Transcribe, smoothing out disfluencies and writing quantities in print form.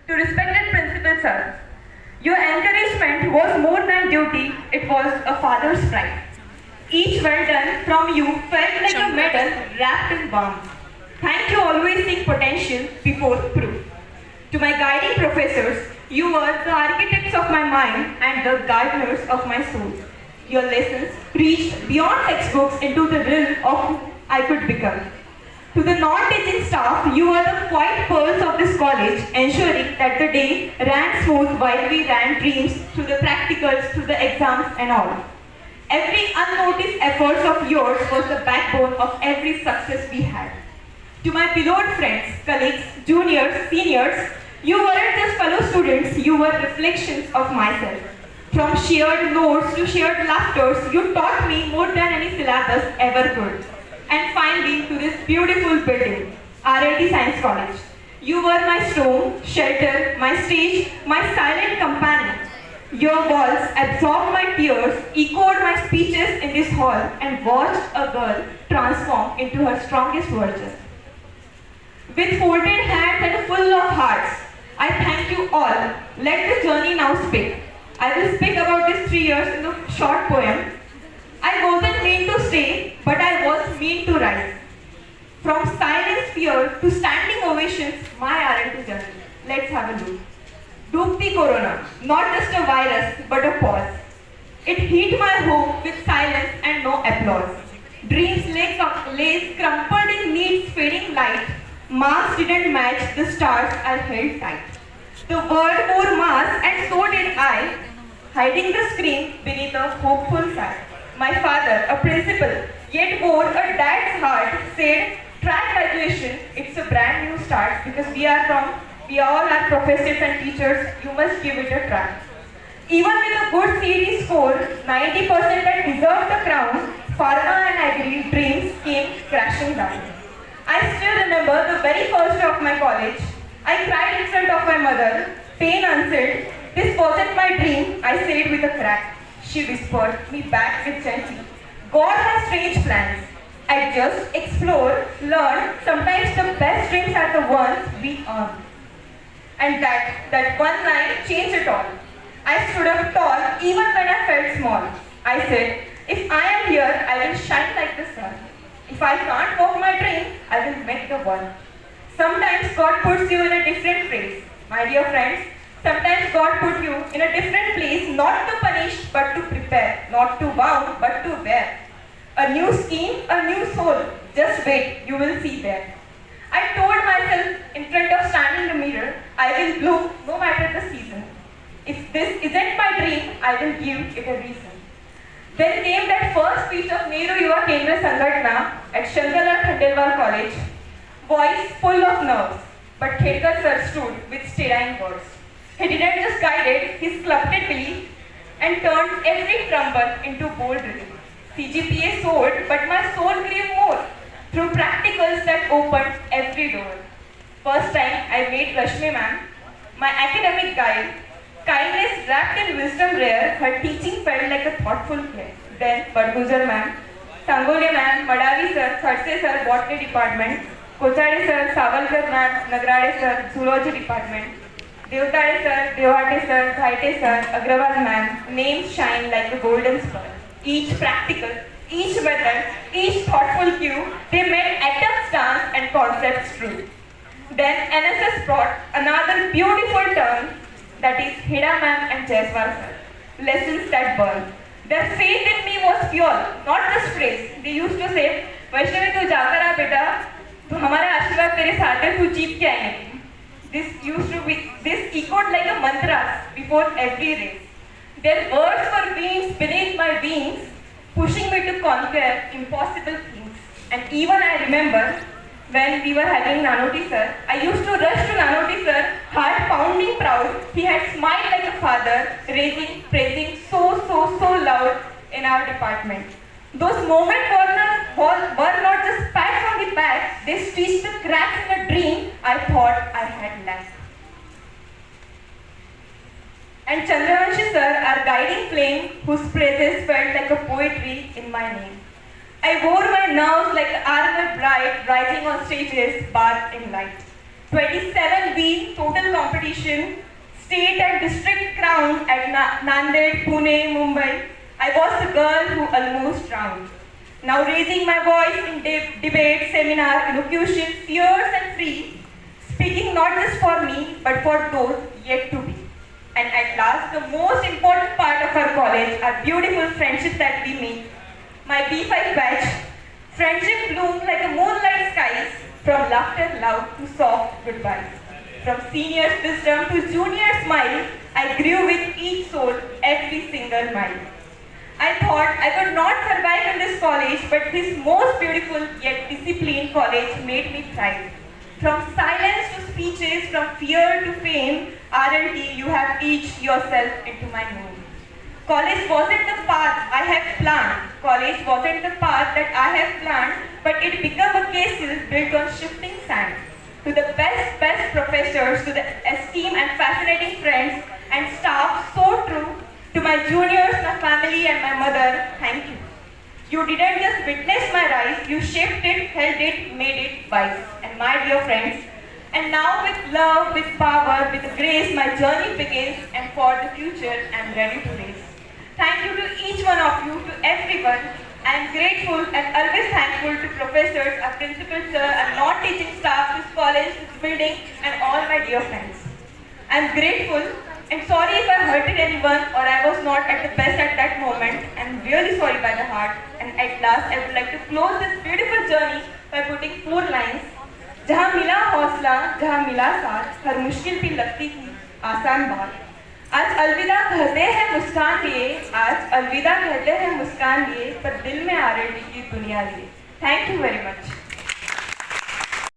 To respected principal sir, your encouragement was more than duty, it was a father's pride. Each well done from you felt like a medal wrapped in warmth. Thank you always seeing potential before proof. To my guiding professors, you were the architects of my mind and the gardeners of my soul. Your lessons reached beyond textbooks into the realm of who I could become. To the non-teaching staff, you are the quiet pearls of this college, ensuring that the day ran smooth while we ran dreams through the practicals, through the exams and all. Every unnoticed efforts of yours was the backbone of every success we had. To my beloved friends, colleagues, juniors, seniors, you weren't just fellow students, you were reflections of myself. From shared notes to shared laughters, you taught me more than any syllabus ever could. And finally, to this beautiful building, RLT Science College. You were my stone, shelter, my stage, my silent companion. Your walls absorbed my tears, echoed my speeches in this hall, and watched a girl transform into her strongest version. With folded hands and full of hearts, I thank you all. Let the journey now speak. I will speak about these 3 years in a short poem. I wasn't meant to stay, but I was meant to rise. From silence fear to standing ovations, my RLT journey. Let's have a look. Doopti Corona, not just a virus, but a pause. It hit my home with silence and no applause. Dreams lay crumpled in needs fading light. Marks didn't match the stars I held tight. The world wore masks and so did I, hiding the scream beneath a hopeful sigh. My father, a principal, yet wore a dad's heart, said, track graduation, it's a brand new start because we all are professors and teachers, you must give it a try. Even with a good CET score, 90% that deserved the crown, pharma and agri dreams came crashing down. I still remember the very first day of my college. I cried in front of my mother, pain unsaid. This wasn't my dream, I said with a crack. She whispered me back with gently. God has strange plans. Adjust, explore, learn. Sometimes the best dreams are the ones we earn. And that one line changed it all. I stood up tall even when I felt small. I said, if I am here, I will shine like the sun. If I can't walk my dream, I will make the one. Sometimes God puts you in a different place. My dear friends, sometimes God puts you in a different place, not to punish, but to prepare. Not to wound, but to bear. A new scheme, a new soul. Just wait, you will see there. I told myself in front of standing in the mirror, I will bloom no matter the season. If this isn't my dream, I will give it a reason. Then came that first speech of Nehru Yuva Kendra Sangatna at Shankarlal Khandelwal College. Voice full of nerves, but Khedkar sir stood with stirring words. He didn't just guide it, he sculpted belief and turned every crumble into bold relief. CGPA soared, but my soul grew more through practicals that opened every door. First time I met Rashmi ma'am, my academic guide. Kindness wrapped in wisdom rare, her teaching felt like a thoughtful care. Then Badgujar ma'am, Tangole ma'am, Madavi sir, Thadse sir, Botany department, Kochade sir, Savalkar ma'am, Nagrade sir, Zoology department, Devtade sir, Devate sir, Ghaite sir, Agrawal ma'am, names shine like a golden spur. Each practical, each method, each thoughtful cue, they made atoms dance and concepts true. Then NSS brought another beautiful turn, that is Heda ma'am and Jaiswal sir. Lessons that burn. Their faith in me was pure, not just praise. They used to say, Vaishnavi tu jaakar aa beta, to hamara ashirwad tere saath hai, tu jeet ke aayenge. This echoed like a mantra before every race. Their words were beams beneath my wings, pushing me to conquer impossible things. And even I remember when we were having Nanoti sir, I used to rush to Nanoti sir, heart pounding proud. He had smiled like a father, praising so loud in our department. Those moments were not just pats on the back, they stitched the cracks in a dream I thought I had left. And Chandravanshi sir, our guiding flame, whose praises felt like a poetry in my name. I wore my nerves like an armor bride rising on stages bathed in light. 27B total competition, state and district crown at Nanded, Pune, Mumbai. I was the girl who almost drowned. Now raising my voice in debate, seminar, elocution, fierce and free, speaking not just for me, but for those yet to be. And at last, the most important part of our college are beautiful friendships that we make. My B5 batch, friendship bloomed like a moonlight skies, from laughter loud to soft goodbyes. From seniors' wisdom to junior smile, I grew with each soul every single mile. I thought I could not survive in this college, but this most beautiful yet disciplined college made me thrive. From silence to speeches, from fear to fame, RLT, you have etched yourself into my mood. College wasn't the path I have planned. College wasn't the path that I have planned, but it became a castle built on shifting sand. To the best professors, to the esteemed and fascinating friends and staff so true, to my juniors, my family and my mother, thank you. You didn't just witness my rise, you shaped it, held it, made it wise. And my dear friends, and now with love, with power, with grace, my journey begins, and for the future, I'm ready to race. Thank you to each one of you, to everyone. I am grateful and always thankful to professors, our principal sir, and non-teaching staff, this college, this building, and all my dear friends. I am grateful and sorry if I hurted anyone or I was not at the best at that moment. I am really sorry by the heart. And at last, I would like to close this beautiful journey by putting 4 lines. जहाँ मिला हौसला, जहाँ मिला साथ, हर मुश्किल भी लगती थी आसान बात. आज अलविदा कहते हैं मुस्कान लिए, आज अलविदा कहते हैं मुस्कान लिए, पर दिल में RLT की दुनिया लिए. Thank you very much.